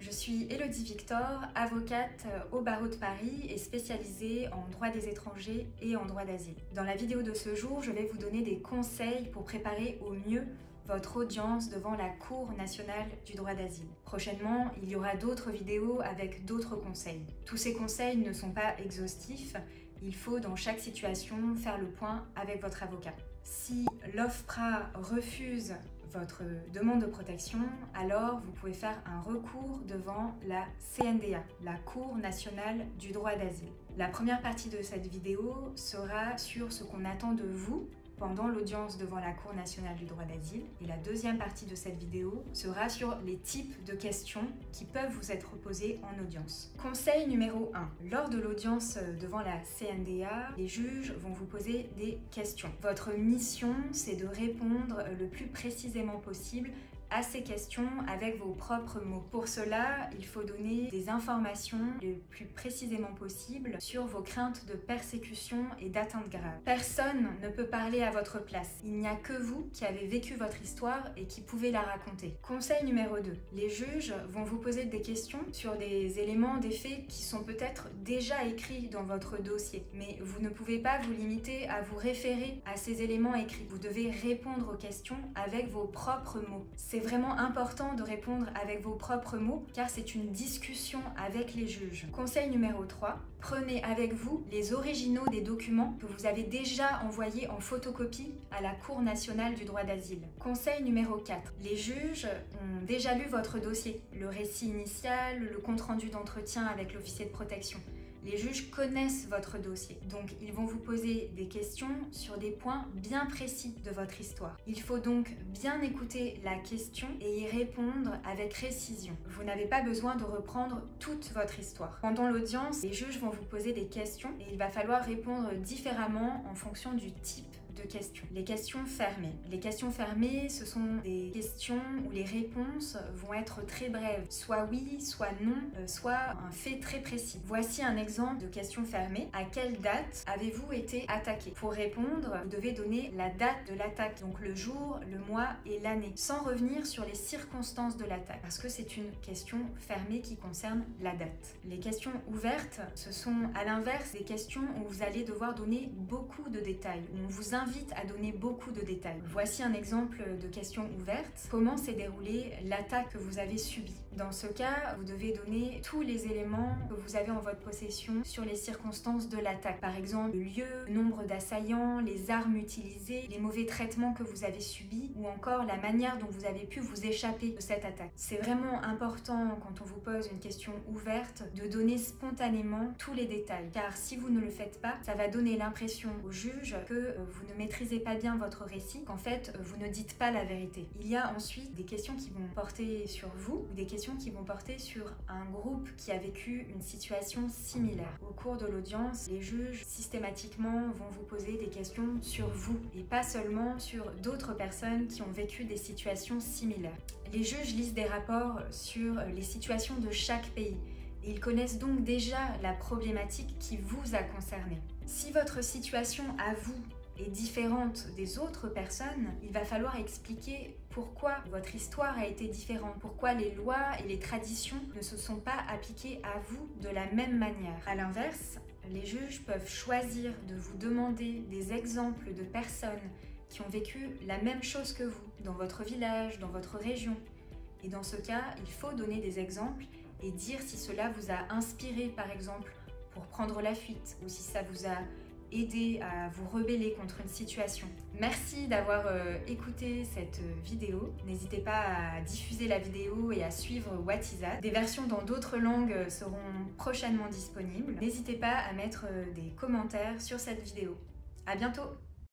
Je suis Élodie Victor, avocate au barreau de Paris et spécialisée en droit des étrangers et en droit d'asile. Dans la vidéo de ce jour, je vais vous donner des conseils pour préparer au mieux votre audience devant la Cour nationale du droit d'asile. Prochainement, il y aura d'autres vidéos avec d'autres conseils. Tous ces conseils ne sont pas exhaustifs, il faut dans chaque situation faire le point avec votre avocat. Si l'OFPRA refuse votre demande de protection, alors vous pouvez faire un recours devant la CNDA, la Cour nationale du droit d'asile. La première partie de cette vidéo sera sur ce qu'on attend de vous pendant l'audience devant la Cour nationale du droit d'asile, et la deuxième partie de cette vidéo sera sur les types de questions qui peuvent vous être posées en audience. Conseil numéro 1. Lors de l'audience devant la CNDA, les juges vont vous poser des questions. Votre mission, c'est de répondre le plus précisément possible à ces questions avec vos propres mots. Pour cela, il faut donner des informations le plus précisément possible sur vos craintes de persécution et d'atteinte grave. Personne ne peut parler à votre place. Il n'y a que vous qui avez vécu votre histoire et qui pouvez la raconter. Conseil numéro 2. Les juges vont vous poser des questions sur des éléments, des faits qui sont peut-être déjà écrits dans votre dossier. Mais vous ne pouvez pas vous limiter à vous référer à ces éléments écrits. Vous devez répondre aux questions avec vos propres mots. C'est vraiment important de répondre avec vos propres mots car c'est une discussion avec les juges. Conseil numéro 3, prenez avec vous les originaux des documents que vous avez déjà envoyés en photocopie à la Cour nationale du droit d'asile. Conseil numéro 4, les juges ont déjà lu votre dossier, le récit initial, le compte-rendu d'entretien avec l'officier de protection. Les juges connaissent votre dossier, donc ils vont vous poser des questions sur des points bien précis de votre histoire. Il faut donc bien écouter la question et y répondre avec précision. Vous n'avez pas besoin de reprendre toute votre histoire. Pendant l'audience, les juges vont vous poser des questions et il va falloir répondre différemment en fonction du type de questions. Les questions fermées. Les questions fermées, ce sont des questions où les réponses vont être très brèves, soit oui, soit non, soit un fait très précis. Voici un exemple de question fermée. À quelle date avez-vous été attaqué? Pour répondre, vous devez donner la date de l'attaque, donc le jour, le mois et l'année, sans revenir sur les circonstances de l'attaque, parce que c'est une question fermée qui concerne la date. Les questions ouvertes, ce sont à l'inverse des questions où vous allez devoir donner beaucoup de détails, où on vous invite à donner beaucoup de détails. Voici un exemple de question ouverte. Comment s'est déroulée l'attaque que vous avez subie? Dans ce cas, vous devez donner tous les éléments que vous avez en votre possession sur les circonstances de l'attaque. Par exemple, le lieu, le nombre d'assaillants, les armes utilisées, les mauvais traitements que vous avez subis ou encore la manière dont vous avez pu vous échapper de cette attaque. C'est vraiment important quand on vous pose une question ouverte de donner spontanément tous les détails, car si vous ne le faites pas, ça va donner l'impression au juge que vous ne maîtrisez pas bien votre récit, qu'en fait vous ne dites pas la vérité. Il y a ensuite des questions qui vont porter sur vous ou des questions qui vont porter sur un groupe qui a vécu une situation similaire. Au cours de l'audience, les juges systématiquement vont vous poser des questions sur vous et pas seulement sur d'autres personnes qui ont vécu des situations similaires. Les juges lisent des rapports sur les situations de chaque pays. Ils connaissent donc déjà la problématique qui vous a concerné. Si votre situation à vous est différente des autres personnes, il va falloir expliquer pourquoi votre histoire a été différente, pourquoi les lois et les traditions ne se sont pas appliquées à vous de la même manière. À l'inverse, les juges peuvent choisir de vous demander des exemples de personnes qui ont vécu la même chose que vous, dans votre village, dans votre région. Et dans ce cas, il faut donner des exemples et dire si cela vous a inspiré, par exemple, pour prendre la fuite, ou si ça vous a aider à vous rebeller contre une situation. Merci d'avoir écouté cette vidéo. N'hésitez pas à diffuser la vidéo et à suivre Whatizat. Des versions dans d'autres langues seront prochainement disponibles. N'hésitez pas à mettre des commentaires sur cette vidéo. À bientôt!